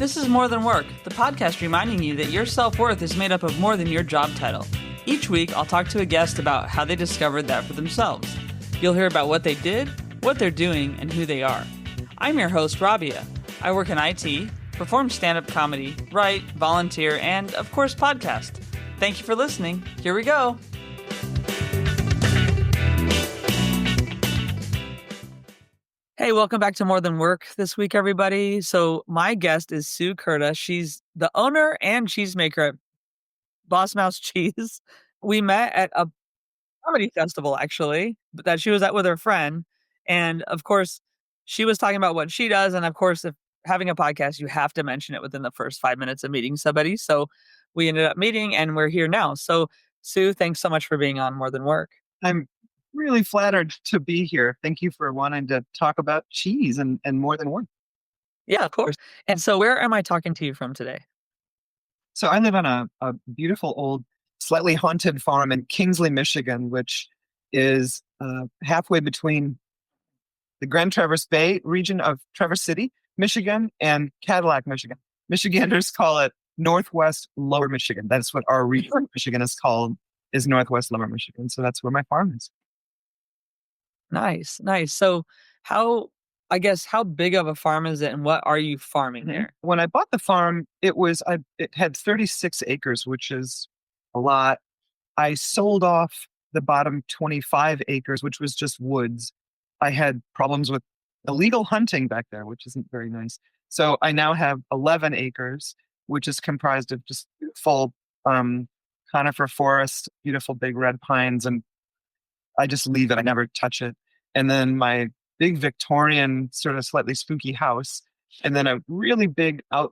This is More Than Work, the podcast reminding you that your self-worth is made up of more than your job title. Each week, I'll talk to a guest about how they discovered that for themselves. You'll hear about what they did, what they're doing, and who they are. I'm your host, Rabiah. I work in IT, perform stand-up comedy, write, volunteer, and, of course, podcast. Thank you for listening. Here we go. Hey, welcome back to More Than Work this week, everybody. So my guest is Sue Kurta. She's the owner and cheesemaker at Boss Mouse Cheese. We met at a comedy festival, actually, that she was at with her friend. And of course, she was talking about what she does. And of course, if having a podcast, you have to mention it within the first 5 minutes of meeting somebody. So we ended up meeting and we're here now. So Sue, thanks so much for being on More Than Work. I'm really flattered to be here. Thank you for wanting to talk about cheese and more than one. Yeah, of course. And so where am I talking to you from today? So I live on a beautiful old, slightly haunted farm in Kingsley, Michigan, which is halfway between the Grand Traverse Bay region of Traverse City, Michigan, and Cadillac, Michigan. Michiganders call it Northwest Lower Michigan. That's what our region of Michigan is called, is Northwest Lower Michigan. So that's where my farm is. Nice, nice. So how big of a farm is it and what are you farming there? When I bought the farm, it had 36 acres, which is a lot. I sold off the bottom 25 acres, which was just woods. I had problems with illegal hunting back there, which isn't very nice. So I now have 11 acres, which is comprised of just full conifer forest, beautiful big red pines, and I just leave it. I never touch it. And then my big Victorian, sort of slightly spooky house, and then a really big a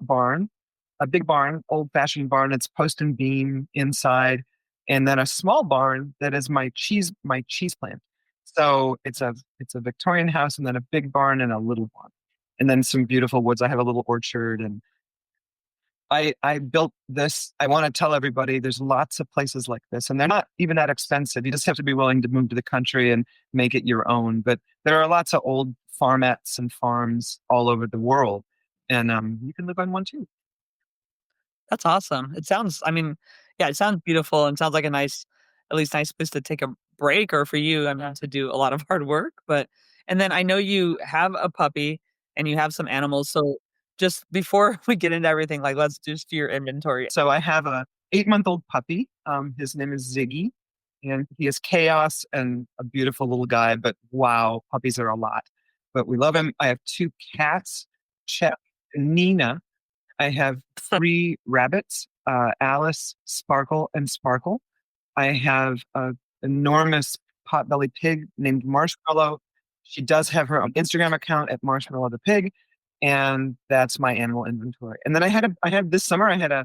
big barn, old-fashioned barn. It's post and beam inside, and then a small barn that is my cheese plant. So it's a Victorian house, and then a big barn and a little barn, and then some beautiful woods. I have a little orchard, and I built this. I want to tell everybody there's lots of places like this, and they're not even that expensive. You just have to be willing to move to the country and make it your own. But there are lots of old farmettes and farms all over the world, and you can live on one too. That's awesome. It sounds beautiful and sounds like at least nice place to take a break or for you, to do a lot of hard work. And then I know you have a puppy and you have some animals. So just before we get into everything, like let's just do your inventory. So I have a 8-month-old puppy. His name is Ziggy, and he is chaos and a beautiful little guy. But wow, puppies are a lot. But we love him. I have 2 cats, Chet and Nina. I have 3 rabbits, Alice, Sparkle, and Sparkle. I have an enormous potbelly pig named Marshmallow. She does have her own Instagram account at Marshmallow the Pig. And that's my animal inventory. And then I had this summer, I had a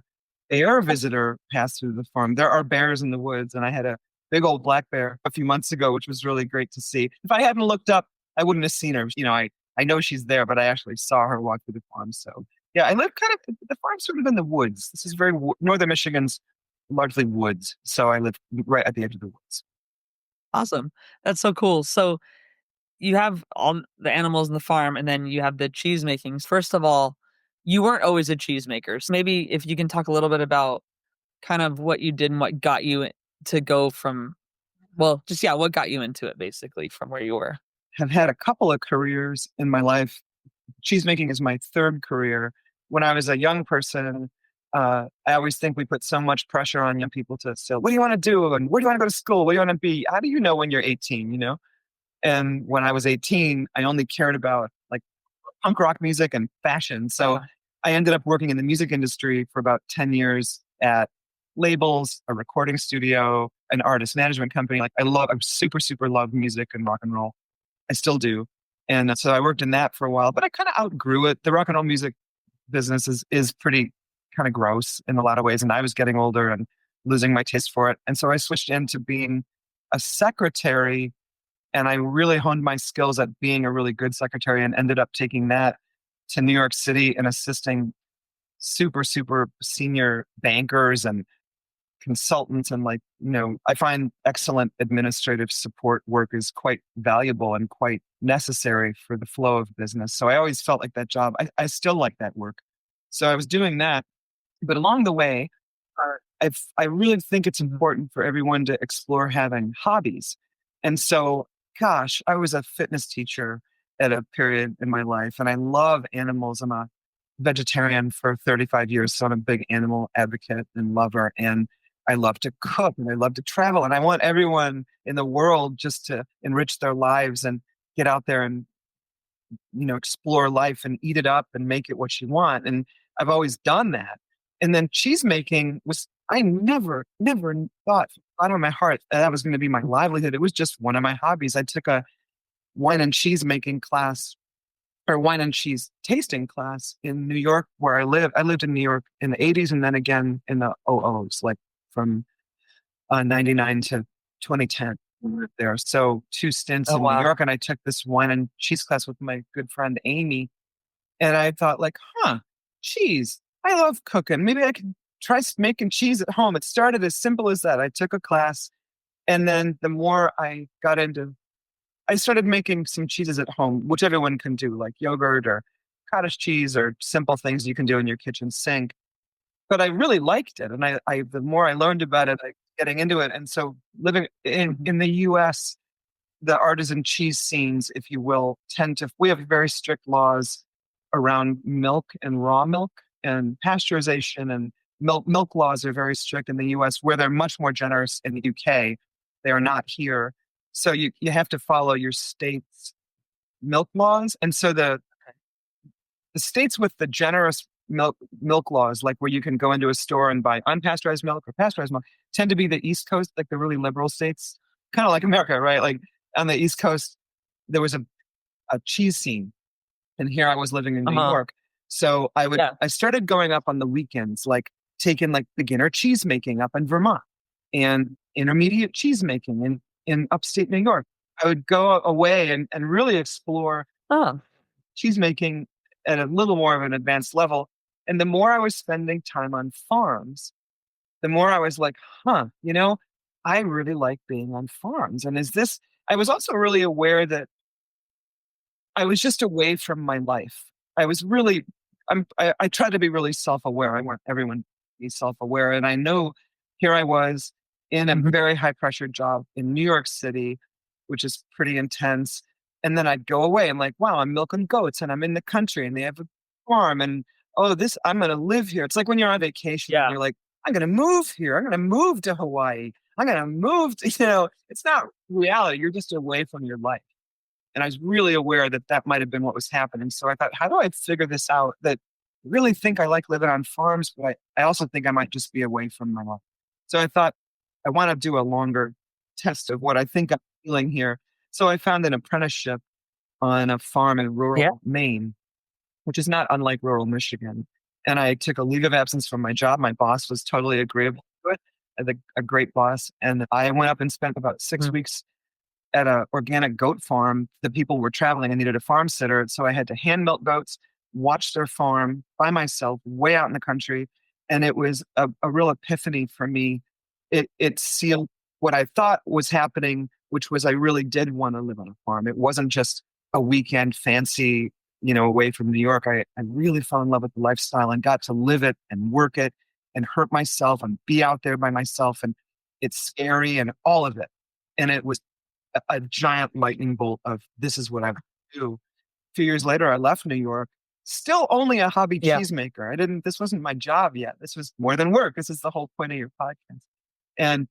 bear visitor pass through the farm. There are bears in the woods, and I had a big old black bear a few months ago, which was really great to see. If I hadn't looked up, I wouldn't have seen her. I know she's there, but I actually saw her walk through the farm. So yeah, I live the farm's sort of in the woods. This is northern Michigan's largely woods. So I live right at the edge of the woods. Awesome. That's so cool. So you have all the animals in the farm and then you have the cheese makings. First of all, you weren't always a cheesemaker. So maybe if you can talk a little bit about kind of what you did and what got you to go from, what got you into it basically from where you were. Have had a couple of careers in my life. Cheesemaking is my 3rd career. When I was a young person, I always think we put so much pressure on young people to say, what do you want to do? And where do you want to go to school? What do you want to be? How do you know when you're 18, And when I was 18, I only cared about like punk rock music and fashion. So I ended up working in the music industry for about 10 years at labels, a recording studio, an artist management company. I super, super love music and rock and roll. I still do. And so I worked in that for a while, but I kind of outgrew it. The rock and roll music business is pretty kind of gross in a lot of ways. And I was getting older and losing my taste for it. And so I switched into being a secretary. And I really honed my skills at being a really good secretary and ended up taking that to New York City and assisting super, super senior bankers and consultants. And I find excellent administrative support work is quite valuable and quite necessary for the flow of business. So I always felt like that job. I still like that work. So I was doing that. But along the way, I really think it's important for everyone to explore having hobbies. And so, gosh, I was a fitness teacher at a period in my life, and I love animals. I'm a vegetarian for 35 years, so I'm a big animal advocate and lover. And I love to cook and I love to travel. And I want everyone in the world just to enrich their lives and get out there and explore life and eat it up and make it what you want. And I've always done that. And then cheese making was, I never thought out of my heart that was going to be my livelihood. It was just one of my hobbies. I took a wine and cheese making class or wine and cheese tasting class in New York where I live. I lived in New York in the 80s and then again in the 00s, like from 99 to 2010 we lived there. So two stints Oh, in New wow. York, and I took this wine and cheese class with my good friend Amy. And I thought, like, cheese. I love cooking. Maybe I could try making cheese at home. It started as simple as that. I took a class, and then the more I got into, I started making some cheeses at home, which everyone can do, like yogurt or cottage cheese or simple things you can do in your kitchen sink. But I really liked it, and the more I learned about it, I getting into it. And so living Mhm. in the U.S., the artisan cheese scenes, if you will, we have very strict laws around milk and raw milk and pasteurization, and milk laws are very strict in the US, where they're much more generous in the UK. They are not here. So you have to follow your state's milk laws. And so the states with the generous milk laws, like where you can go into a store and buy unpasteurized milk or pasteurized milk, tend to be the East Coast, like the really liberal states, kind of like America, right? Like on the East Coast, there was a cheese scene, and here I was living in New Uh-huh. York. So Yeah. I started going up on the weekends, like taking like beginner cheese making up in Vermont and intermediate cheese making in upstate New York. I would go away and really explore Oh, cheese making at a little more of an advanced level. And the more I was spending time on farms, the more I was like, I really like being on farms. And I was also really aware that I was just away from my life. I was really, I try to be really self aware. I want everyone to be self aware. And I know here I was in a mhm. very high pressure job in New York City, which is pretty intense. And then I'd go away and like, wow, I'm milking goats and I'm in the country and they have a farm. And oh, I'm going to live here. It's like when you're on vacation and Yeah. you're like, I'm going to move here. I'm going to move to Hawaii. I'm going to move to, it's not reality. You're just away from your life. And I was really aware that that might have been what was happening. So I thought, how do I figure this out? That I really think I like living on farms, but I also think I might just be away from my life. So I thought I want to do a longer test of what I think I'm feeling here. So I found an apprenticeship on a farm in Yeah. rural Maine, which is not unlike rural Michigan. And I took a leave of absence from my job. My boss was totally agreeable to it. I had a great boss. And I went up and spent about six Mm. weeks at a organic goat farm. The people were traveling and needed a farm sitter. So I had to hand milk goats, watch their farm by myself way out in the country. And it was a real epiphany for me. It sealed what I thought was happening, which was I really did want to live on a farm. It wasn't just a weekend fancy, away from New York. I really fell in love with the lifestyle and got to live it and work it and hurt myself and be out there by myself. And it's scary and all of it. And it was a giant lightning bolt of this is what I do. A few years later, I left New York, still only a hobby Yeah. cheesemaker. This wasn't my job yet. This was more than work. This is the whole point of your podcast. And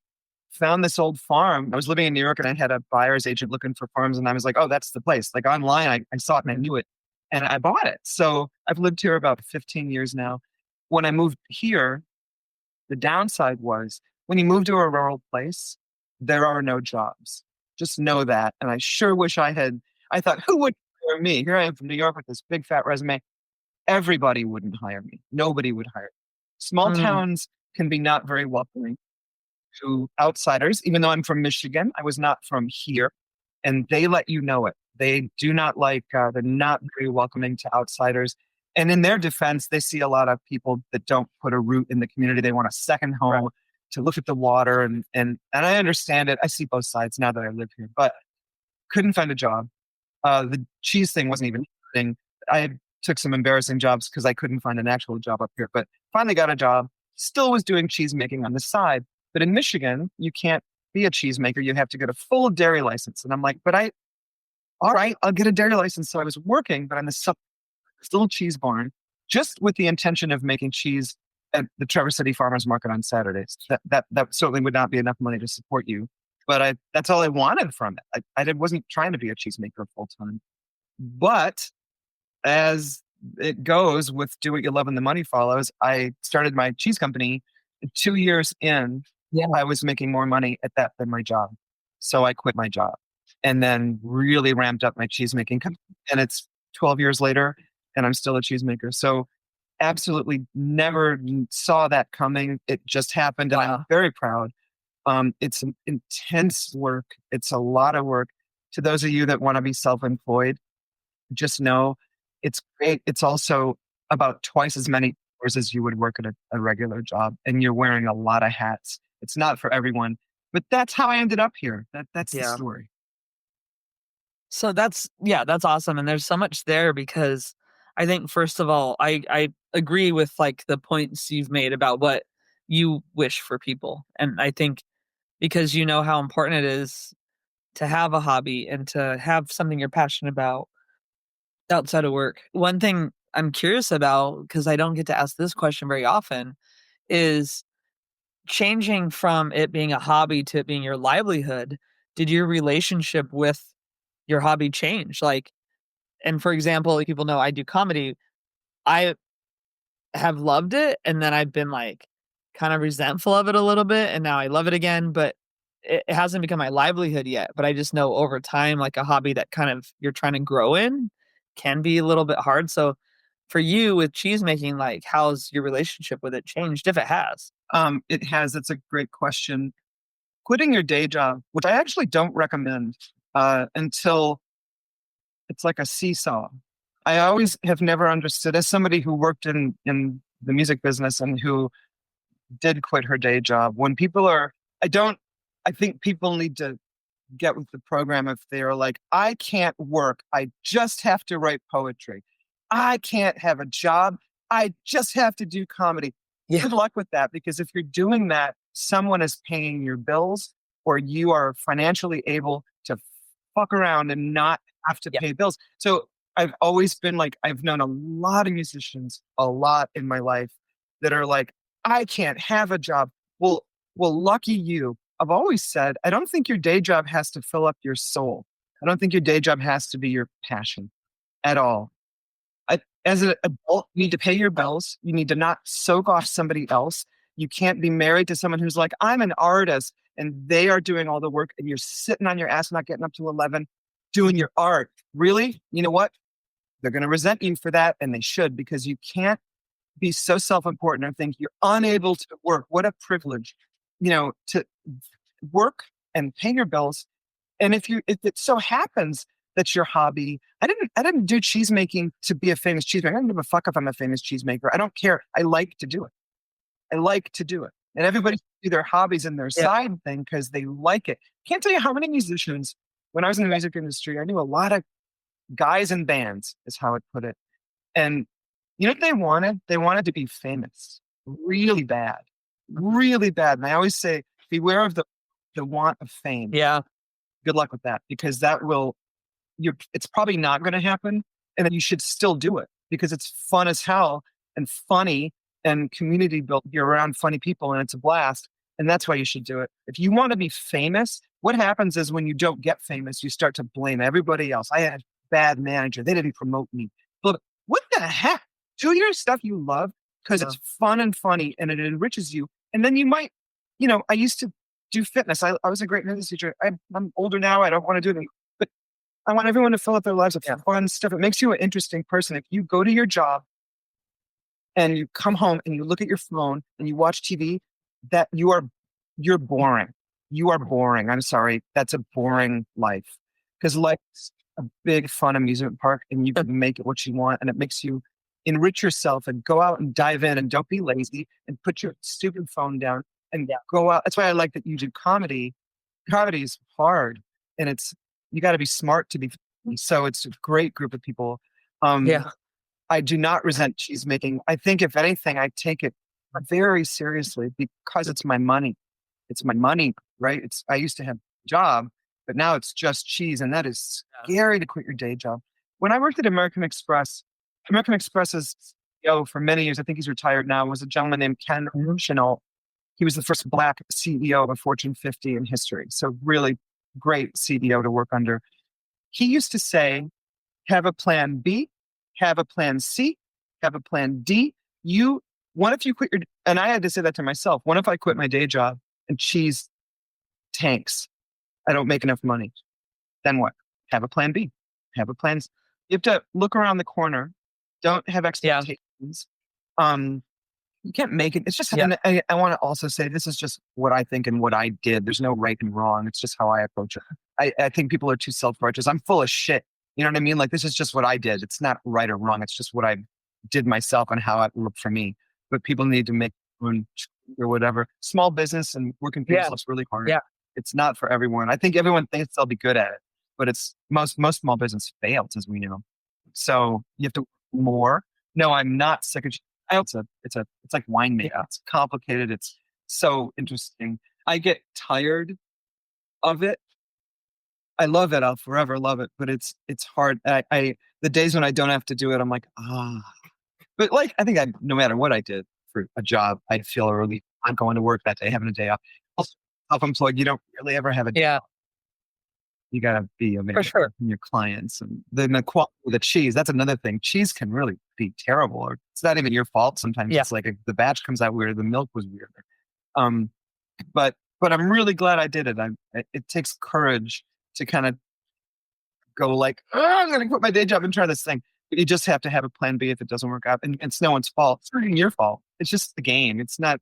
found this old farm. I was living in New York and I had a buyer's agent looking for farms. And I was like, oh, that's the place. Like online, I saw it and I knew it. And I bought it. So I've lived here about 15 years now. When I moved here, the downside was when you move to a rural place, there are no jobs. Just know that. And I sure wish I thought, who would hire me? Here I am from New York with this big fat resume. Everybody wouldn't hire me. Nobody would hire me. Small Mm. towns can be not very welcoming to outsiders. Even though I'm from Michigan, I was not from here. And they let you know it. They do not they're not very welcoming to outsiders. And in their defense, they see a lot of people that don't put a root in the community. They want a second Right. home to look at the water. And I understand it. I see both sides now that I live here, but couldn't find a job. The cheese thing wasn't even a thing. I had took some embarrassing jobs because I couldn't find an actual job up here, but finally got a job, still was doing cheese making on the side. But in Michigan, you can't be a cheesemaker. You have to get a full dairy license. And I'm like, all right, I'll get a dairy license. So I was working, but I'm this little cheese barn just with the intention of making cheese at the Traverse City Farmers Market on Saturdays. That certainly would not be enough money to support you. But that's all I wanted from it. Wasn't trying to be a cheesemaker full time. But as it goes with do what you love and the money follows, I started my cheese company. 2 years in, Yeah. I was making more money at that than my job. So I quit my job and then really ramped up my cheesemaking company. And it's 12 years later and I'm still a cheesemaker. So absolutely never saw that coming. It just happened. And I'm very proud. It's an intense work. It's a lot of work. To those of you that want to be self-employed, just know it's great. It's also about twice as many hours as you would work at a regular job. And you're wearing a lot of hats. It's not for everyone, but that's how I ended up here. That's the Yeah. story. So that's awesome. And there's so much there because I think first of all, I agree with like the points you've made about what you wish for people. And I think because you know how important it is to have a hobby and to have something you're passionate about outside of work. One thing I'm curious about, because I don't get to ask this question very often, is changing from it being a hobby to it being your livelihood. Did your relationship with your hobby change? Like, and for example, like people know I do comedy. I have loved it, and then I've been, like, kind of resentful of it a little bit, and now I love it again, but it hasn't become my livelihood yet, but I just know over time, like, a hobby that kind of you're trying to grow in can be a little bit hard, so for you with cheese making, like, how's your relationship with it changed, if it has? It has. That's a great question. Quitting your day job, which I actually don't recommend until it's like a seesaw. I always have never understood, as somebody who worked in the music business and who did quit her day job, when people are, I think people need to get with the program if they're like, I can't work. I just have to write poetry. I can't have a job. I just have to do comedy. Yeah. Good luck with that, because if you're doing that, someone is paying your bills or you are financially able to fuck around and not have to Yeah. pay bills. So I've always been like, I've known a lot of musicians, a lot in my life that are like, I can't have a job. Well, lucky you. I've always said, I don't think your day job has to fill up your soul. I don't think your day job has to be your passion at all. As an adult, you need to pay your bills. You need to not soak off somebody else. You can't be married to someone who's like, I'm an artist and they are doing all the work and you're sitting on your ass, not getting up to 11, doing your art. Really? You know what? They're going to resent you for that. And they should, because you can't be so self-important and think you're unable to work. What a privilege, to work and pay your bills. And if it so happens that's your hobby, I didn't do cheese making to be a famous cheesemaker. I don't give a fuck if I'm a famous cheesemaker. I don't care. I like to do it. I like to do it. And everybody should do their hobbies and their Yeah. side thing because they like it. Can't tell you how many musicians, when I was in the music industry, I knew a lot of guys in bands, is how I'd put it. And you know what they wanted? They wanted to be famous really bad, really bad. And I always say, beware of the want of fame. Yeah. Good luck with that, because it's probably not going to happen. And then you should still do it because it's fun as hell and funny and community built. You're around funny people and it's a blast. And that's why you should do it. If you want to be famous, what happens is when you don't get famous, you start to blame everybody else. I had a bad manager. They didn't promote me. But what the heck? Do your stuff you love because it's fun and funny and it enriches you. And then you might, I used to do fitness. I was a great fitness teacher. I'm older now. I don't want to do it anymore. But I want everyone to fill up their lives with fun stuff. It makes you an interesting person. If you go to your job and you come home and you look at your phone and you watch TV, that you're boring. You are boring. I'm sorry. That's a boring life. Because life's a big fun amusement park and you can make it what you want, and it makes you enrich yourself and go out and dive in and don't be lazy and put your stupid phone down and go out. That's why I like that you do comedy. Comedy is hard and you got to be smart to be funny. So it's a great group of people. Yeah. I do not resent cheese making. I think if anything, I take it very seriously because it's my money. It's my money, right? I used to have a job, but now it's just cheese, and that is Yeah. scary to quit your day job. When I worked at American Express's CEO for many years, I think he's retired now, was a gentleman named Ken Chanel. He was the first Black CEO of a Fortune 50 in history. So really great CEO to work under. He used to say, have a plan B, have a plan C, have a plan D. What if you quit your, and I had to say that to myself, what if I quit my day job and cheese tanks? I don't make enough money. Then what? Have a plan B, have a plan. You have to look around the corner. Don't have Yeah. expectations. Um, you can't make it. It's just, Yeah. and I want to also say this is just what I think and what I did. There's no right and wrong. It's just how I approach it. I think people are too self-righteous. I'm full of shit. You know what I mean? Like, this is just what I did. It's not right or wrong. It's just what I did myself and how it looked for me. But people need to make their own or whatever. Small business and working for Yeah. yourself is really hard. Yeah. It's not for everyone. I think everyone thinks they'll be good at it, but it's most small business fails, as we know. So you have to work more. No, I'm not sick of. It's like winemaking. Yeah. It's complicated. It's so interesting. I get tired of it. I love it. I'll forever love it, but it's hard. The days when I don't have to do it, I'm like, ah. But like, I think no matter what I did for a job, I'd feel a relief. I'm going to work that day, having a day off. Also, self-employed, you don't really ever have a day. Yeah. You got to be For available sure. from your clients, and then the quality of the cheese. That's another thing. Cheese can really be terrible, or it's not even your fault. Sometimes Yeah. it's like the batch comes out weird, the milk was weird. Um, but I'm really glad I did it. It takes courage to kind of go like, "Oh, I'm going to quit my day job and try this thing." But you just have to have a plan B if it doesn't work out. And it's no one's fault. It's not even your fault. It's just the game. It's not,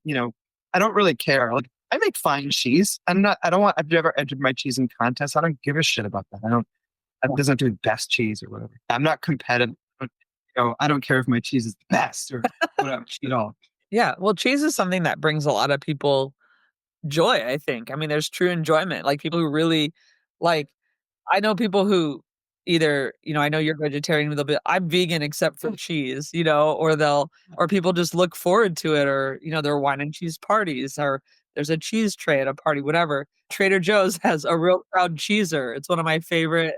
I don't really care. Like, I make fine cheese. I've never entered my cheese in contests. I don't give a shit about that. It doesn't do best cheese or whatever. I'm not competitive. I don't care if my cheese is the best or whatever at all. Yeah. Well, cheese is something that brings a lot of people joy, I think. I mean, there's true enjoyment. Like people who really like I know people who either, I know you're vegetarian, they'll be I'm vegan except for cheese, or people just look forward to it, or there are wine and cheese parties, or there's a cheese tray at a party, whatever. Trader Joe's has a real proud cheeser. It's one of my favorite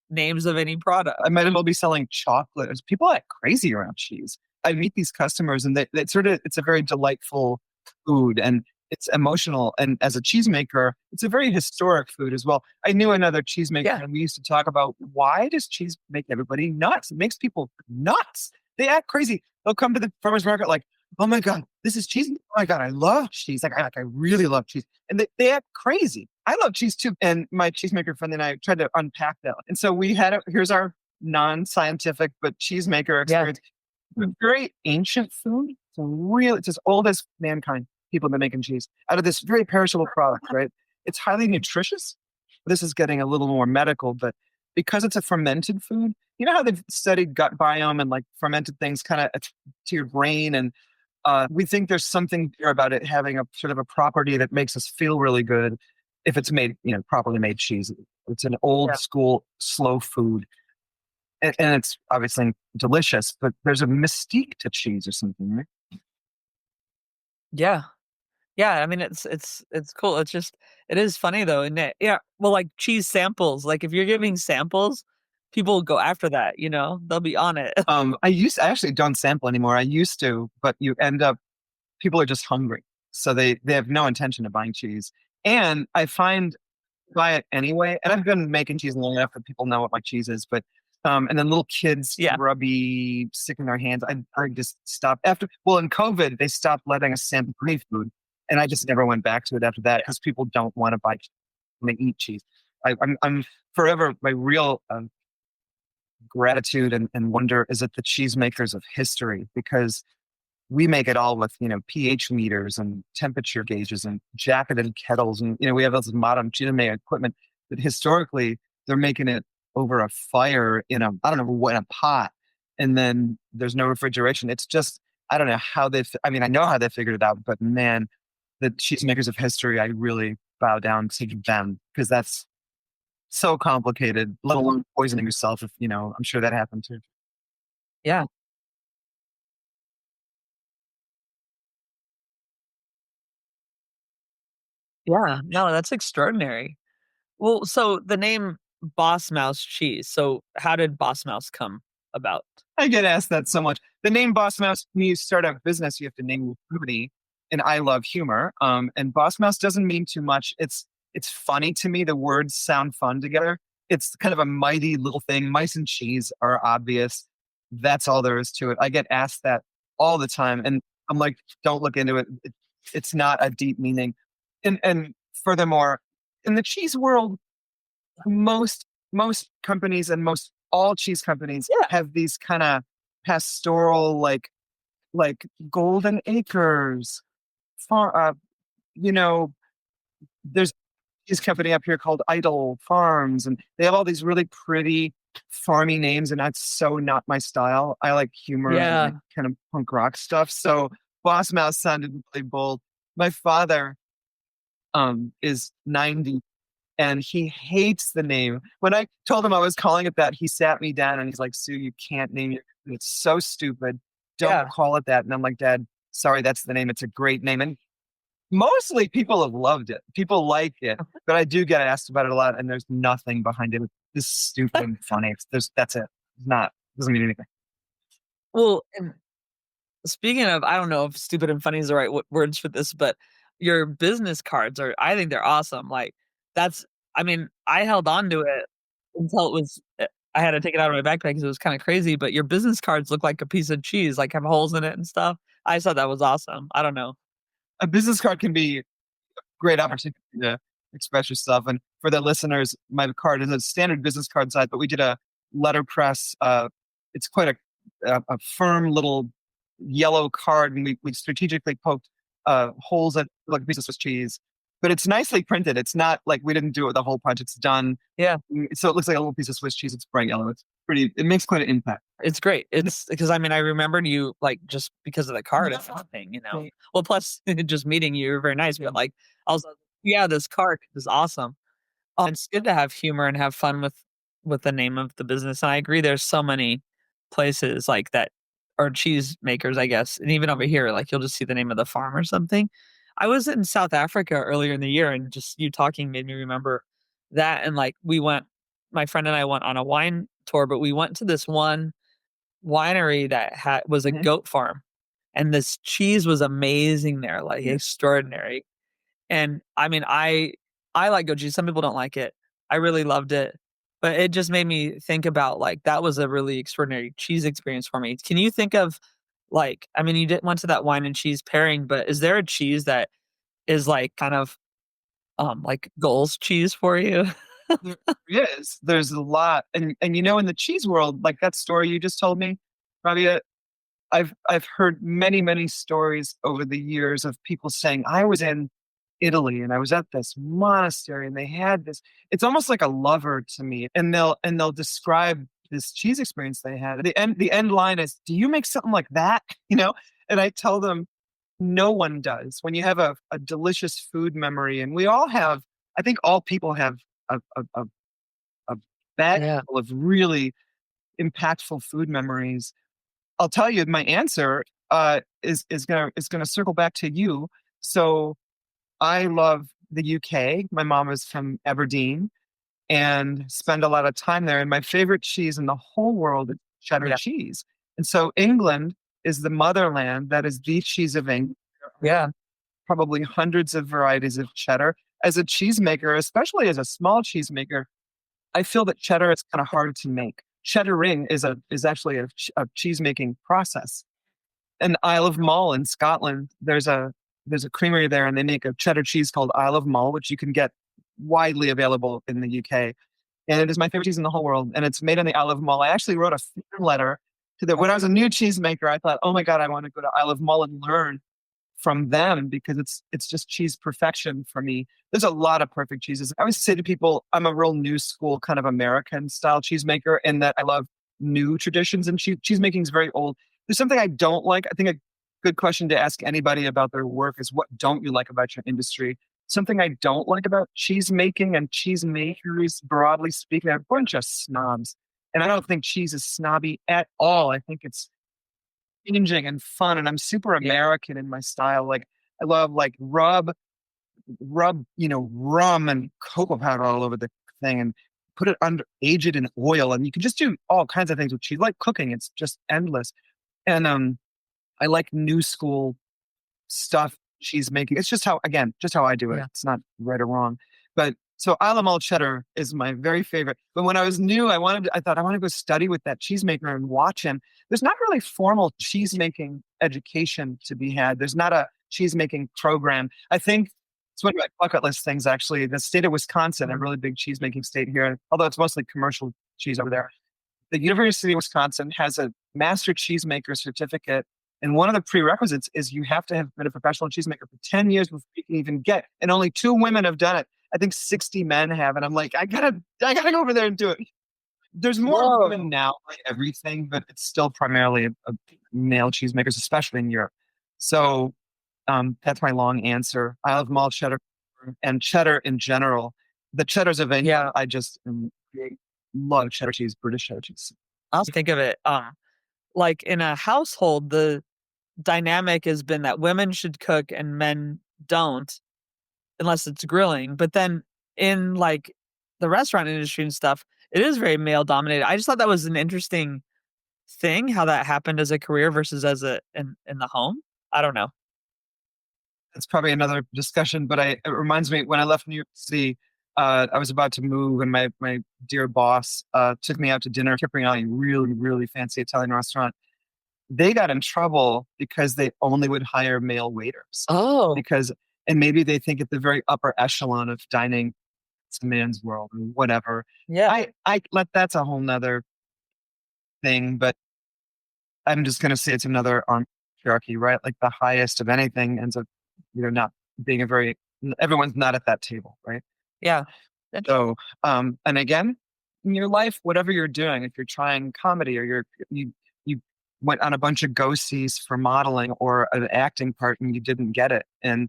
names of any product. I might as well be selling chocolate. People act crazy around cheese. I meet these customers and it's a very delightful food and it's emotional. And as a cheesemaker, it's a very historic food as well. I knew another cheesemaker Yeah, and we used to talk about why does cheese make everybody nuts? It makes people nuts. They act crazy. They'll come to the farmer's market like, oh my God, this is cheese. Oh my God, I love cheese. I really love cheese. And they act crazy. I love cheese too. And my cheesemaker friend and I tried to unpack that. And so here's our non-scientific but cheesemaker yeah, experience. A very ancient food. It's as old as mankind. People have been making cheese out of this very perishable product, right? It's highly nutritious. This is getting a little more medical, but because it's a fermented food, you know how they've studied gut biome and like fermented things kind of to your brain, and we think there's something there about it having a sort of a property that makes us feel really good if it's made, properly made cheese. It's an old yeah, school slow food, and it's obviously delicious, but there's a mystique to cheese or something, right? yeah. Yeah, I mean, it's cool. It is funny though, and yeah. Well, like cheese samples. Like if you're giving samples, people go after that. They'll be on it. I actually don't sample anymore. I used to, but you end up people are just hungry, so they have no intention of buying cheese. And I find buy it anyway. And I've been making cheese long enough that people know what my cheese is. But and then little kids Yeah, grubby sticking their hands. I just stopped after. Well, in COVID, they stopped letting us sample any food, and I just never went back to it after that because people don't want to buy cheese when they eat cheese. I'm forever my real gratitude and wonder is at the cheesemakers of history because we make it all with pH meters and temperature gauges and jacketed kettles, and we have this modern cheesemaking equipment, but historically they're making it over a fire in a I don't know what, in a pot, and then there's no refrigeration. It's just I don't know how I mean I know how they figured it out, but man, the cheesemakers of history, I really bow down to them because that's so complicated, let alone poisoning yourself if I'm sure that happened too. yeah. Yeah, no, that's extraordinary. Well, so the name Boss Mouse Cheese. So how did Boss Mouse come about? I get asked that so much. The name Boss Mouse, when you start a business, you have to name your company. And I love humor. And Boss Mouse doesn't mean too much. It's funny to me. The words sound fun together. It's kind of a mighty little thing. Mice and cheese are obvious. That's all there is to it. I get asked that all the time, and I'm like, don't look into it. It's not a deep meaning. And furthermore, in the cheese world, most companies and most all cheese companies Yeah. have these kind of pastoral like golden acres far you know there's this company up here called Idle Farms, and they have all these really pretty farmy names, and that's so not my style. I like humor and like Yeah. kind of punk rock stuff. So Boss Mouse sounded really bold. My father is 90, and he hates the name. When I told him I was calling it that, he sat me down and he's like, Sue, you can't name it. It's so stupid. Don't Yeah. call it that. And I'm like, Dad, sorry, that's the name. It's a great name. And mostly people have loved it. People like it. But I do get asked about it a lot, and there's nothing behind it. It's just stupid and funny. That's it. It's not, doesn't mean anything. Well, and speaking of, I don't know if stupid and funny is the right words for this, but your business cards are, I think they're awesome. Like that's, I mean, I held on to it until it was, I had to take it out of my backpack because it was kind of crazy. But your business cards look like a piece of cheese, like have holes in it and stuff. I just thought that was awesome. I don't know. A business card can be great opportunity to express yourself. And for the listeners, my card is a standard business card size, but we did a letterpress. It's quite a firm little yellow card, and we strategically poked holes at like a piece of Swiss cheese. But it's nicely printed. It's not like we didn't do it with a hole punch. It's done. Yeah. So it looks like a little piece of Swiss cheese. It's bright yellow. It's pretty. It makes quite an impact. It's great. It's because I mean, I remembered you like just because of the card, if anything, you know. Right. Well, plus just meeting you, you're very nice, but like I was like, yeah, this card is awesome. It's good to have humor and have fun with the name of the business. And I agree, there's so many places like that are cheese makers, I guess. And even over here, like you'll just see the name of the farm or something. I was in South Africa earlier in the year, and just you talking made me remember that. And like we went, my friend and I went on a wine tour, but we went to this one winery that had was a Mhm. goat farm, and this cheese was amazing there, like extraordinary. And I mean, I like goat cheese. Some people don't like it. I really loved it, but it just made me think about like that was a really extraordinary cheese experience for me. Can you think of like I mean, you did went to that wine and cheese pairing, but is there a cheese that is like kind of like goals cheese for you? There is. There's a lot, and in the cheese world, like that story you just told me, Rabia, I've heard many stories over the years of people saying, I was in Italy and I was at this monastery and they had this. It's almost like a lover to me. And they'll describe this cheese experience they had. The end line is, do you make something like that? You know? And I tell them no one does. When you have a delicious food memory, and we all have, I think all people have a bag Yeah. full of really impactful food memories. I'll tell you my answer is gonna circle back to you. So I love the UK. My mom is from Aberdeen and spend a lot of time there. And my favorite cheese in the whole world is cheddar Yeah. cheese. And so England is the motherland. That is the cheese of England. Yeah. Probably hundreds of varieties of cheddar. As a cheesemaker, especially as a small cheesemaker, I feel that cheddar is kind of hard to make. Cheddaring is actually a cheese making process. In Isle of Mull in Scotland, there's a creamery there, and they make a cheddar cheese called Isle of Mull, which you can get widely available in the UK. And it is my favorite cheese in the whole world. And it's made on the Isle of Mull. I actually wrote a fan letter to the when I was a new cheesemaker. I thought, oh my god, I want to go to Isle of Mull and learn from them because it's just cheese perfection for me. There's a lot of perfect cheeses. I always say to people, I'm a real new school kind of American style cheesemaker in that I love new traditions, and cheese making is very old. There's something I don't like. I think a good question to ask anybody about their work is, what don't you like about your industry? Something I don't like about cheese making and cheesemakers, broadly speaking, they're a bunch of snobs. And I don't think cheese is snobby at all. I think it's changing and fun, and I'm super Yeah. American in my style. Like I love like rub rub, rum and cocoa powder all over the thing and put it under, age it in oil. And you can just do all kinds of things with cheese, like cooking. It's just endless. And I like new school stuff she's making. It's just how, again, just how I do it. Yeah. It's not right or wrong. But so a la malt cheddar is my very favorite. But when I was new, I thought I want to go study with that cheesemaker and watch him. There's not really formal cheese making education to be had. There's not a cheese making program. I think it's one of my bucket list things, actually. The state of Wisconsin, a really big cheese making state here, although it's mostly commercial cheese over there. The University of Wisconsin has a master cheesemaker certificate. And one of the prerequisites is you have to have been a professional cheesemaker for 10 years before you can even get, and only two women have done it. I think 60 men have. And I'm like, I gotta go over there and do it. There's more Whoa. women now, like everything, but it's still primarily a male cheesemakers, especially in Europe. So that's my long answer. I love malt cheddar and cheddar in general. The cheddars of England, Yeah. I just love cheddar cheese, British cheddar cheese. I'll think of it. Like in a household, the dynamic has been that women should cook and men don't unless it's grilling. But then in like the restaurant industry and stuff, it is very male dominated. I just thought that was an interesting thing, how that happened as a career versus as in the home. I don't know. That's probably another discussion, but it reminds me when I left New York City, I was about to move, and my dear boss took me out to dinner, Cipriani, really, really fancy Italian restaurant. They got in trouble because they only would hire male waiters Oh, because, and maybe they think at the very upper echelon of dining, it's a man's world or whatever. yeah, I let that's a whole nother thing, but I'm just going to say it's another hierarchy, right? Like the highest of anything ends up, not being everyone's not at that table, right? yeah. That's So, and again, in your life, whatever you're doing, if you're trying comedy or you went on a bunch of go-sees for modeling or an acting part and you didn't get it, and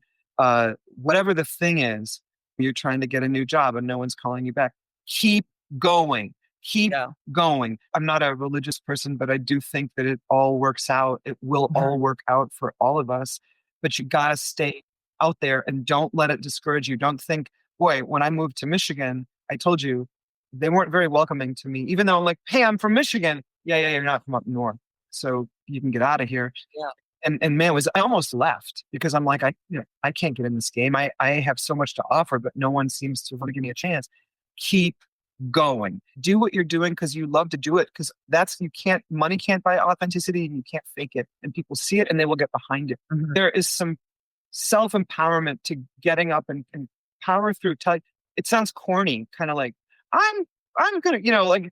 whatever the thing is, you're trying to get a new job and no one's calling you back. Keep going. Keep yeah. going. I'm not a religious person, but I do think that it all works out. It will all work out for all of us. But you gotta stay out there and don't let it discourage you. Don't think, boy, when I moved to Michigan, I told you they weren't very welcoming to me, even though I'm like, hey, I'm from Michigan. Yeah, yeah, you're not from up north. So you can get out of here. Yeah. And man, I almost left because I'm like, I can't get in this game. I have so much to offer, but no one seems to want to give me a chance. Keep going. Do what you're doing because you love to do it. Because money can't buy authenticity and you can't fake it. And people see it and they will get behind it. Mhm. There is some self-empowerment to getting up and power through. It sounds corny, kind of like, I'm I'm gonna, like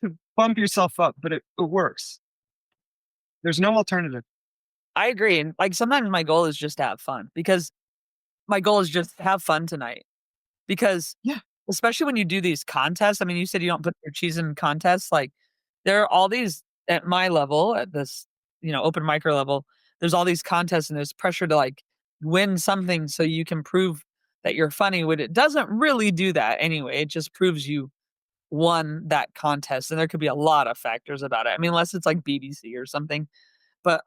to bump yourself up, but it works. There's no alternative. I agree. And like sometimes my goal is just to have fun because my goal is just to have fun tonight. Because Yeah. especially when you do these contests, I mean, you said you don't put your cheese in contests, like, there are all these at my level, at this, open micro level, there's all these contests and there's pressure to, like, win something so you can prove that you're funny when it doesn't really do that anyway, it just proves you won that contest, and there could be a lot of factors about it. I mean, unless it's like BBC or something, but,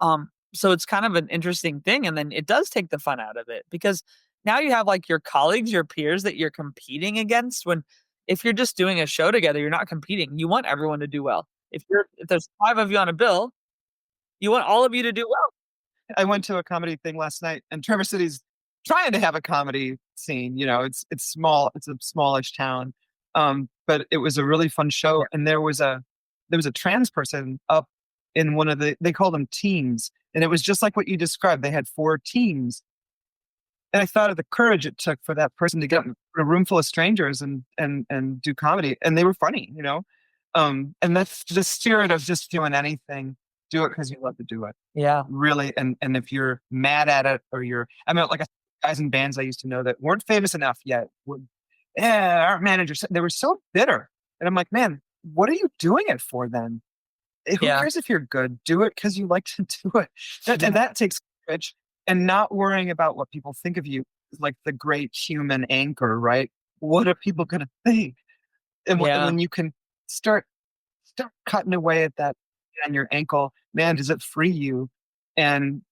so it's kind of an interesting thing, and then it does take the fun out of it because now you have, like, your colleagues, your peers that you're competing against when if you're just doing a show together, you're not competing. You want everyone to do well. If there's 5 of you on a bill, you want all of you to do well. I went to a comedy thing last night, and Traverse City's trying to have a comedy scene. It's small, it's a smallish town, but it was a really fun show. And there was a trans person up in one of they call them teams, and it was just like what you described. They had four teams, and I thought of the courage it took for that person to get in a room full of strangers and do comedy, and they were funny. And that's the spirit of just doing anything. Do it because you love to do it Yeah. really. And if you're mad at it or I mean, like guys in bands I used to know that weren't famous enough yet would, yeah, our managers, they were so bitter. And I'm like, man, what are you doing it for then? Who Yeah. cares if you're good? Do it because you like to do it. And that takes courage, and not worrying about what people think of you is like the great human anchor, right? What are people going to think? And Yeah. when you can start cutting away at that on your ankle, man, does it free you? And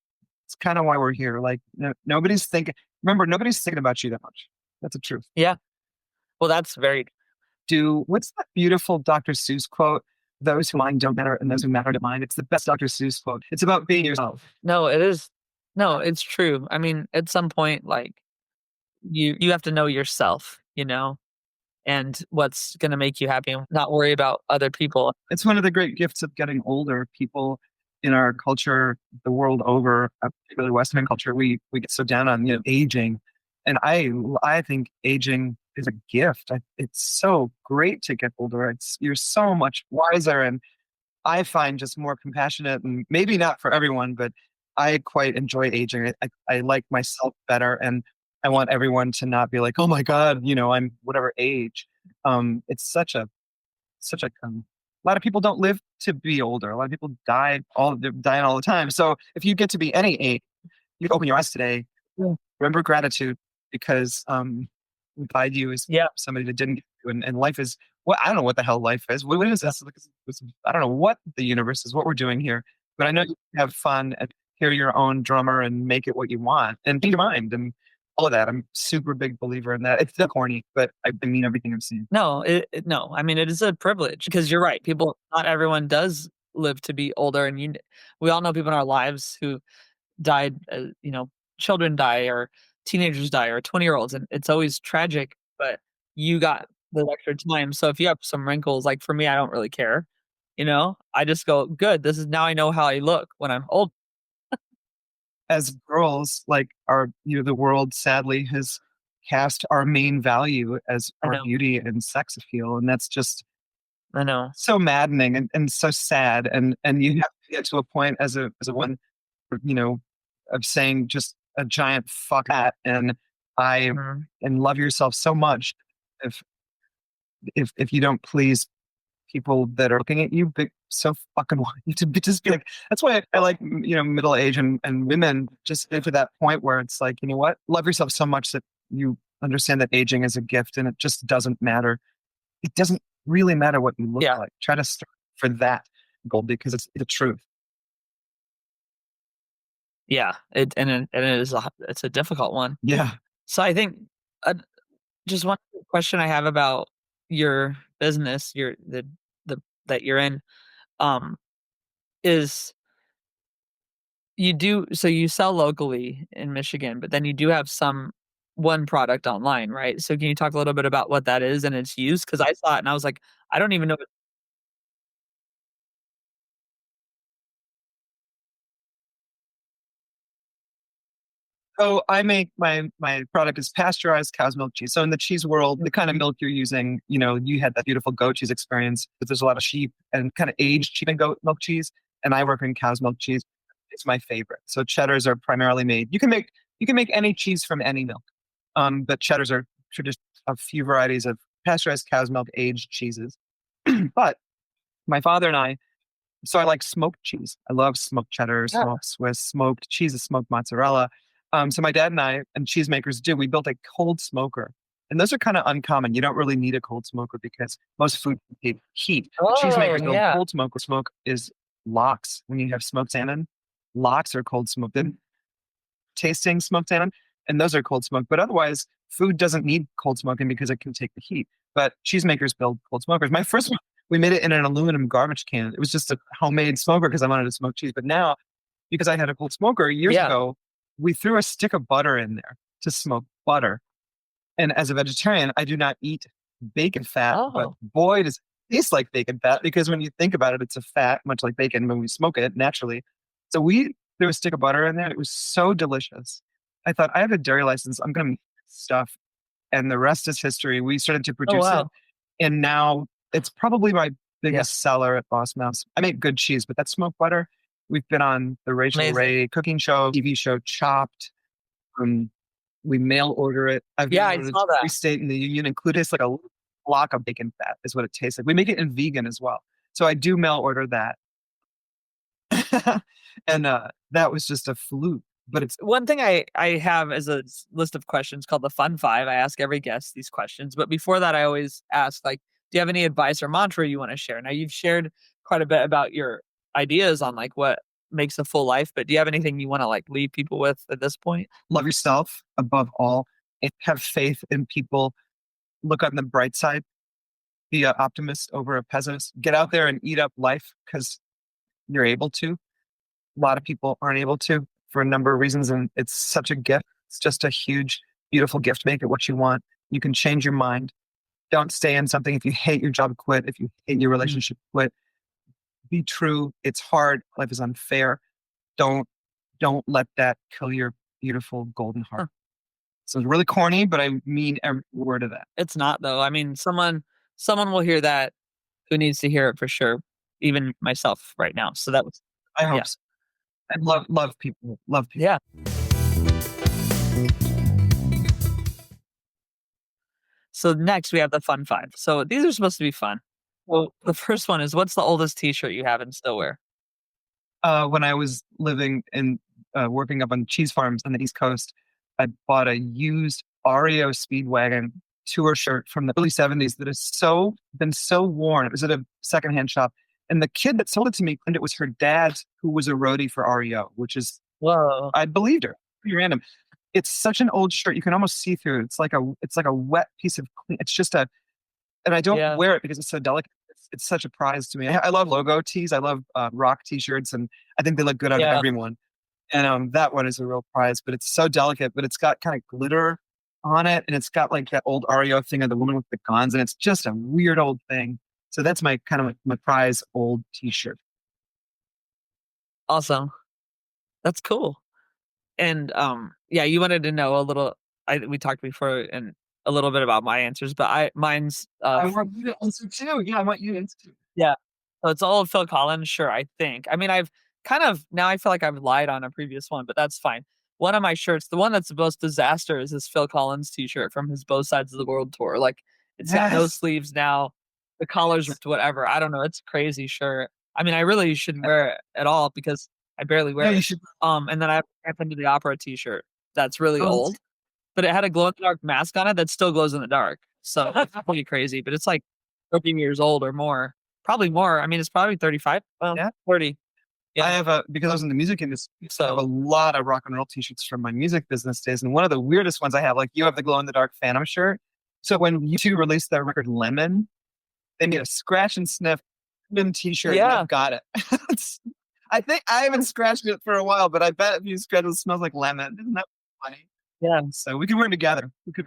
it's kind of why we're here. Like nobody's thinking. remember, nobody's thinking about you that much. That's the truth. Yeah. Well, that's very Do what's that beautiful Dr. Seuss quote? Those who mind don't matter, and those who matter don't mind. It's the best Dr. Seuss quote. It's about being yourself. no, it is no, it's true. I mean, at some point, like, you have to know yourself, and what's gonna make you happy and not worry about other people. It's one of the great gifts of getting older. People in our culture, the world over, particularly Western culture, we get so down on aging, and I think aging is a gift. It's so great to get older. It's You're so much wiser, and I find just more compassionate, and maybe not for everyone, but I quite enjoy aging. I like myself better, and I want everyone to not be like, oh my God, I'm whatever age. It's a lot of people don't live to be older. A lot of people they're dying all the time. So if you get to be any age, you open your eyes today. Yeah. Remember gratitude because who guide you is Yeah. somebody that didn't get you, and life is I don't know what the hell life is. What is this? I don't know what the universe is, what we're doing here. But I know you have fun and hear your own drummer and make it what you want and be your mind and all of that. I'm super big believer in that. It's still corny, but I mean everything I'm saying. No, no, I mean, it is a privilege because you're right, people not everyone does live to be older, and we all know people in our lives who died, children die or teenagers die or 20-year-olds, and it's always tragic, but you got the extra time, so if you have some wrinkles, like, for me, I don't really care, I just go, "Good, this is now I know how I look when I'm old." As girls, like the world sadly has cast our main value as I our know, beauty and sex appeal. And that's just I know. so maddening and so sad. And you have to get to a point as a woman, you know, of saying just a giant fuck that. And I Mhm. and love yourself so much if if you don't please people that are looking at you, but so fucking want you to just be like, that's why I like, middle age and women just get to that point where it's like, you know what? Love yourself so much that you understand that aging is a gift and it just doesn't matter. It doesn't really matter what you look Yeah, like. Try to start for that goal because it's the truth. yeah, it's a difficult one. Yeah. So I think, uh, just one question I have about your business, the that you're in, um, is you sell locally in Michigan, but then you do have some one product online, right? So can you talk a little bit about what that is and its use? Because I saw it and I was like, I don't even know. So I make my product is pasteurized cow's milk cheese. So in the cheese world, the kind of milk you're using, you had that beautiful goat cheese experience, but there's a lot of sheep and kind of aged sheep and goat milk cheese. And I work in cow's milk cheese. It's my favorite. So cheddars are primarily made. You can make any cheese from any milk. But cheddars are just a few varieties of pasteurized cow's milk aged cheeses. But my father and I so I like smoked cheese. I love smoked cheddar, Yeah. smoked Swiss, smoked cheese, smoked mozzarella. So my dad and I and cheesemakers do. We built a cold smoker, and those are kind of uncommon. You don't really need a cold smoker because most food need heat. But Oh, cheesemakers build yeah. cold smoker. Smoke is lox. When you have smoked salmon, lox are cold smoked. Then tasting smoked salmon, and those are cold smoked. But otherwise, food doesn't need cold smoking because it can take the heat. But cheesemakers build cold smokers. My first one, we made it in an aluminum garbage can. It was just a homemade smoker because I wanted to smoke cheese. But now, because I had a cold smoker years Yeah. ago, we threw a stick of butter in there to smoke butter. And as a vegetarian, I do not eat bacon fat, but Oh. boy, does it taste like bacon fat because when you think about it, it's a fat, much like bacon when we smoke it naturally. So we threw a stick of butter in there. It was so delicious. I thought, I have a dairy license. I'm going to make this stuff. And the rest is history. We started to Oh, produce it. wow. And now it's probably my Yeah. biggest seller at Boss Mouse. I make good cheese, but that smoked butter, we've been on the Rachel Amazing. Ray cooking show, TV show Chopped. Um, we mail order it. I've Yeah, mail I ordered it saw to every that. state in the union, including it's like a block of bacon fat is what it tastes like. We make it in vegan as well. So I do mail order that. And that was just a fluke. But it's One thing I have is a list of questions called the Fun 5. I ask every guest these questions, but before that, I always ask, like, do you have any advice or mantra you wanna share? Now, you've shared quite a bit about your ideas on, like, what makes a full life, but do you have anything you wanna, like, leave people with at this point? Love yourself above all, and have faith in people. Look on the bright side. Be an optimist over a pessimist. Get out there and eat up life because you're able to. A lot of people aren't able to for a number of reasons, and it's such a gift. It's just a huge, beautiful gift. Make it what you want. You can change your mind. Don't stay in something. If you hate your job, quit. If you hate your Mm. relationship, quit. Be true. It's hard. Life is unfair. Don't don't let that kill your beautiful golden Huh. heart. So it's really corny, but I mean every word of that. It's not though. I mean, someone will hear that who needs to hear it for sure, even myself right now. So that was I yeah. hope so. And love people. Love people. Yeah. So next we have the fun 5. So these are supposed to be fun. Well, the first one is what's the oldest t-shirt you have and still wear? When I was living in working up on cheese farms on the East Coast, I bought a used REO Speedwagon tour shirt from the early '70s that has been so worn. It was at a secondhand shop, and the kid that sold it to me claimed it was her dad who was a roadie for REO, which is Whoa. I believed her. Pretty random. It's such an old shirt you can almost see through. It's like a wet piece of clean. It's just a and I don't Yeah. wear it because it's so delicate. It's such a prize to me. I love logo tees. I love rock t-shirts, and I think they look good on Yeah. everyone. And that one is a real prize, but it's so delicate. But it's got kind of glitter on it, and it's got like that old REO thing of the woman with the guns, and it's just a weird old thing. So that's my kind of my prize old t-shirt. Awesome. That's cool. And yeah, you wanted to know a little we talked before and a little bit about my answers, but mine's I want you to answer too. Yeah, I want you to answer too. yeah. So it's all of Phil Collins, sure, I think. I mean, I've kind of now I feel like I've lied on a previous one, but that's fine. One of my shirts, the one that's the most disaster is this Phil Collins t-shirt from his Both Sides of the World tour. Like it's got no Yes. sleeves now. The collar's ripped, whatever. I don't know. It's a crazy shirt. I mean, I really shouldn't wear it at all because I barely Yeah, wear you it. should. And then I have a Phantom of the Opera t-shirt that's really Oh, old, but it had a glow in the dark mask on it that still glows in the dark. So it's pretty crazy, but it's like 13 years old or more. Probably more. I mean, it's probably 35. Well, yeah. 40. I Yeah. have because I was in the music industry, I have a So lot of rock and roll t-shirts from my music business days. And one of the weirdest ones I have, like you have the glow in the dark Phantom shirt. So when you two released their record Lemon, they made a scratch and sniff Lemon t-shirt, and yeah. I've got it. I think I haven't scratched it for a while, but I bet if you scratch it, it smells like lemon. Isn't that funny? Yeah. So we could wear them together. We could.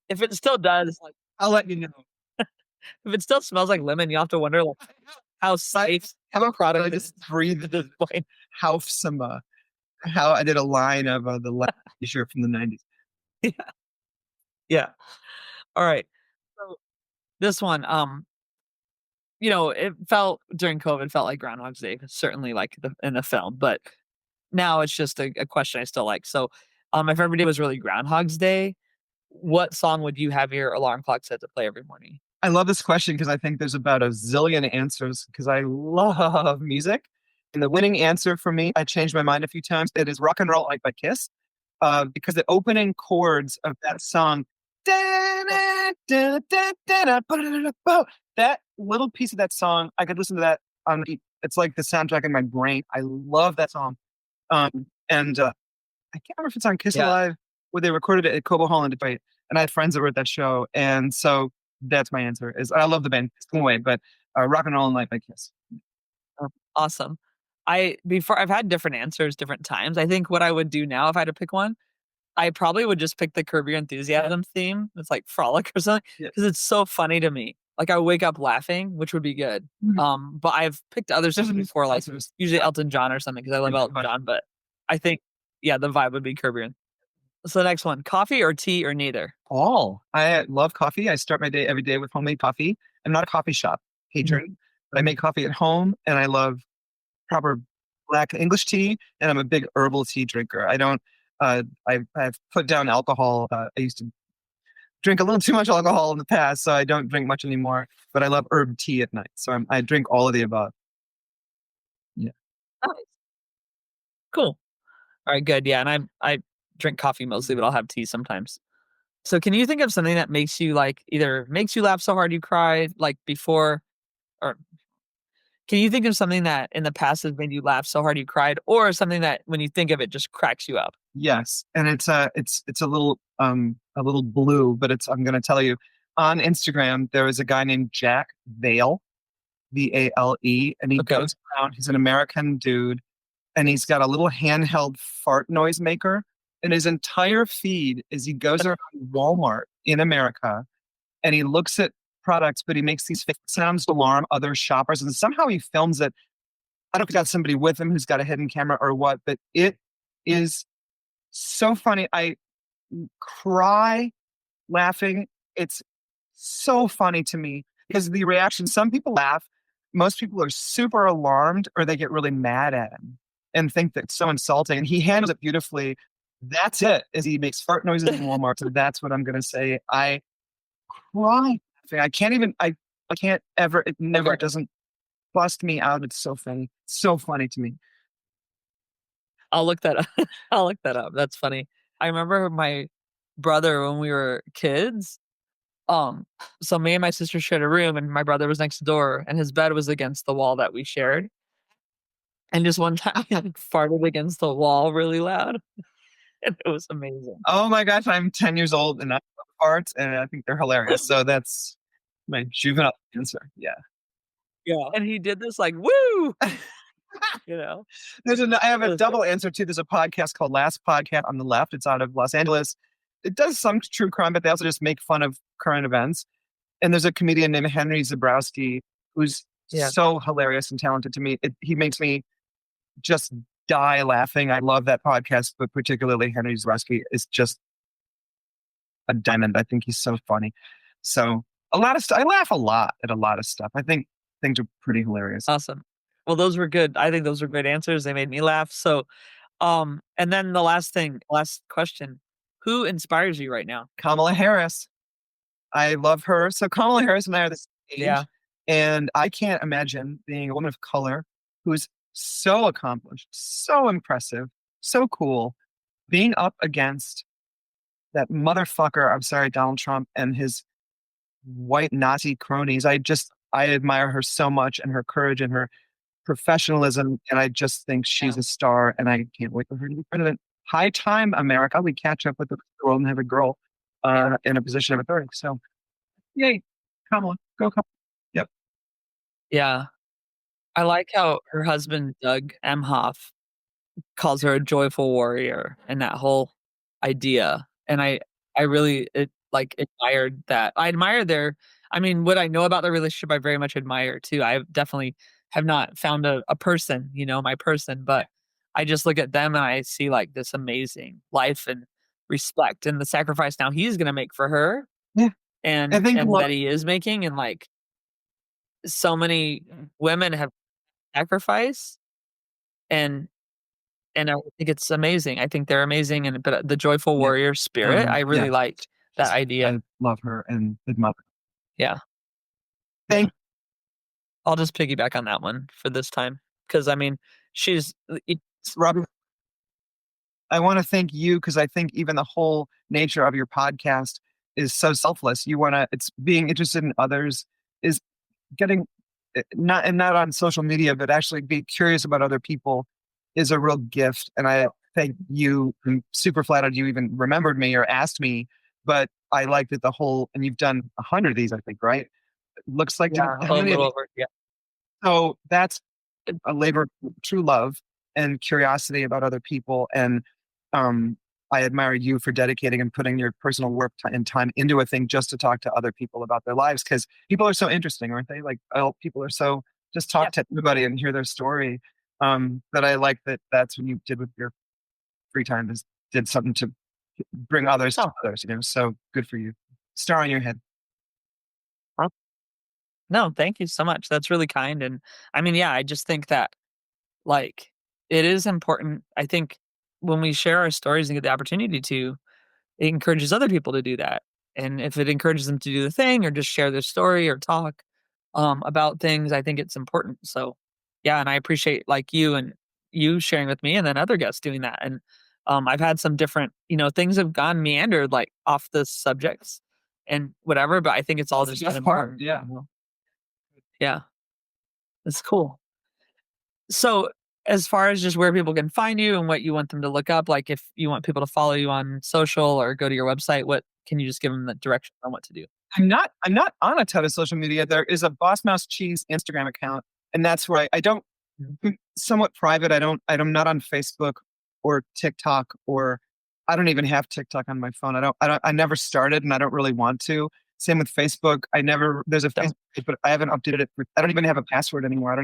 If it still does, like I'll let you know. if it still smells like lemon, you have to wonder like how I safe have a product. I it is just breathe at this point. how some how I did a line of the lemon t-shirt from the '90s. Yeah. Yeah. All right. So this one, it felt during COVID felt like Groundhog's Day, certainly like in the film, but now it's just a question I still like. So, if every day was really Groundhog's Day, what song would you have your alarm clock set to play every morning? I love this question because I think there's about a zillion answers because I love music. And the winning answer for me, I changed my mind a few times. It is Rock and Roll Like by Kiss because the opening chords of that song, that little piece of that song, I could listen to that on, it's like the soundtrack in my brain. I love that song. And I can't remember if it's on Kiss Yeah. Alive where they recorded it at Cobo Hall in Detroit. And I had friends that were at that show. And so that's my answer. Is I love the band anyway, but Rock and Roll and Life by Kiss. Awesome. I've had different answers different times. I think what I would do now if I had to pick one, I probably would just pick the Curb Your Enthusiasm theme. It's like Frolic or something Yeah. because it's so funny to me. Like I wake up laughing, which would be good. Mhm. But I've picked other songs before, like usually Elton John or something because I love Yeah. Elton John. But I think, yeah, the vibe would be Curb Your. So the next one, coffee or tea or neither. All. I love coffee. I start my day every day with homemade coffee. I'm not a coffee shop patron, but I make coffee at home and I love proper black English tea and I'm a big herbal tea drinker. I don't I've put down alcohol. I used to drink a little too much alcohol in the past, so I don't drink much anymore. But I love herb tea at night, so I drink all of the above. Yeah. Nice. Cool. All right, good. Yeah, and I drink coffee mostly, but I'll have tea sometimes. So can you think of something that makes you like either makes you laugh so hard you cry like before or Can you think of something that in the past has made you laugh so hard you cried, or something that when you think of it just cracks you up? Yes, and it's a little blue, but it's I'm gonna tell you. On Instagram, there is a guy named Jack Vale, Vale, and he Okay. goes around. He's an American dude, and he's got a little handheld fart noise maker. And his entire feed is he goes around Walmart in America and he looks at products, but he makes these fake sounds to alarm other shoppers. And somehow he films it. I don't know if he's got somebody with him who's got a hidden camera or what, but it is so funny. I cry laughing. It's so funny to me because the reaction, some people laugh, most people are super alarmed or they get really mad at him and think that it's so insulting. And he handles it beautifully. That's it, is he makes fart noises in Walmart. So that's what I'm gonna say. I cry. I can't even I can't ever it never Okay. doesn't bust me out. It's so funny. So funny to me. I'll look that up. I'll look that up. That's funny. I remember my brother when we were kids. Um, so me and my sister shared a room, and my brother was next door, and his bed was against the wall that we shared. And just one time, he like farted against the wall really loud, and it was amazing. Oh my gosh, I'm 10 years old and I love farts and I think they're hilarious. So that's my juvenile answer. Yeah. Yeah, and he did this like, "Woo!" You know? I have It a was double answer too. There's a podcast called Last Podcast on the Left. It's out of Los Angeles. It does some true crime, but they also just make fun of current events. And there's a comedian named Henry Zabrowski who's yeah, so hilarious and talented to me. He makes me just die laughing. I love that podcast, but particularly Henry Zabrowski is just a diamond. I think he's so funny. So a lot of stuff. I laugh a lot at a lot of stuff. I think things are pretty hilarious. awesome. Well, those were good. I think those were great answers. They made me laugh. So, and then the last question, who inspires you right now? Kamala Harris. I love her. So Kamala Harris and I are the same Yeah, age, and I can't imagine being a woman of color who's so accomplished, so impressive, so cool, being up against that motherfucker. I'm sorry, Donald Trump and his white Nazi cronies. I admire her so much and her courage and her professionalism, and I just think yeah. she's a star, and I can't wait for her to be president. High time, America. We catch up with the world and have a girl in a position of authority. So, yay, Kamala, go Kamala. Yep. Yeah. I like how her husband, Doug Emhoff, calls her a joyful warrior and that whole idea, and I really admired that. I admire their I mean, what I know about their relationship, I very much admire too. I definitely have not found a person, my person, but I just look at them and I see, like, this amazing life and respect and the sacrifice now he's gonna make for her Yeah, I think and that he is making, and, like, so many women have sacrificed, and I think it's amazing. I think they're amazing, and but the joyful yeah, warrior spirit, I yeah. really like that idea. I love her and admire. Yeah, yeah. Thank I'll just piggyback on that one for this time because I mean, she's it's Robert. I want to thank you because I think even the whole nature of your podcast is so selfless. You want to, it's being interested in others is getting not on social media, but actually be curious about other people is a real gift. And I thank you. I'm super flattered you even remembered me or asked me, but I like that the whole, and you've done 100 of these, I think, right? It looks like, yeah, how a many of little these? over, yeah. So that's a labor of true love and curiosity about other people. And um, I admire you for dedicating and putting your personal work and time into a thing just to talk to other people about their lives because people are so interesting, aren't they? Like, oh, people are so just talk Yep. to everybody and hear their story. But I like that that's what you did with your free time is did something to bring others to Oh, others, So good for you. Star on your head. well, no, thank you so much. That's really kind, and I mean, yeah, I just think that, like, it is important. I think when we share our stories and get the opportunity to, it encourages other people to do that. And if it encourages them to do the thing or just share their story or talk about things, I think it's important. So, yeah, and I appreciate like you and you sharing with me and then other guests doing that. And I've had some different, things have gone meandered like off the subjects and whatever, but I think it's all That's just the as best part. important. Yeah. Yeah. That's cool. So, as far as just where people can find you and what you want them to look up, like if you want people to follow you on social or go to your website, what can you just give them the direction on what to do? I'm not on a ton of social media. There is a Boss Mouse Cheese Instagram account, and that's where I don't Mhm. somewhat private. I'm not on Facebook or TikTok, or I don't even have TikTok on my phone. I never started, and I don't really want to. Same with Facebook. There's a Facebook Don't page, but I haven't updated it. I don't even have a password anymore.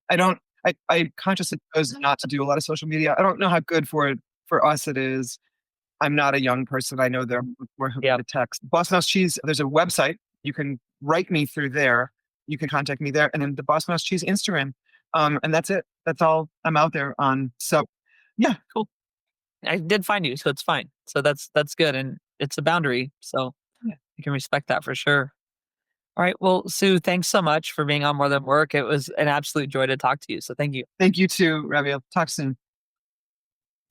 I don't, I consciously chose not to do a lot of social media. I don't know how good for us it is. I'm not a young person. I know they're more yeah. to text. Boss Mouse Cheese, there's a website. You can write me through there. You can contact me there. And then the Boss Mouse Cheese Instagram. And that's it. That's all I'm out there on. So yeah, Cool. I did find you, so it's fine. So that's good, and it's a boundary, so yeah. you can respect that for sure. All right. Well, Sue, thanks so much for being on More Than Work. It was an absolute joy to talk to you. So thank you. Thank you too, Rabiah. Talk soon.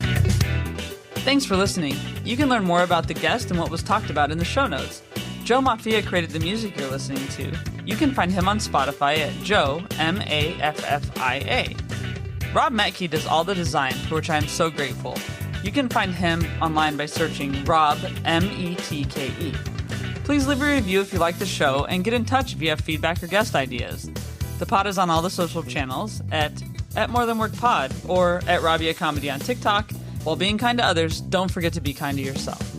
Thanks for listening. You can learn more about the guest and what was talked about in the show notes. Joe Maffia created the music you're listening to. You can find him on Spotify at Joe, Maffia. Rob Metke does all the design, for which I am so grateful. You can find him online by searching Rob, Metke. Please leave a review if you like the show, and get in touch if you have feedback or guest ideas. The pod is on all the social channels at More Than Work Pod or at Rabiah Comedy on TikTok. While being kind to others, don't forget to be kind to yourself.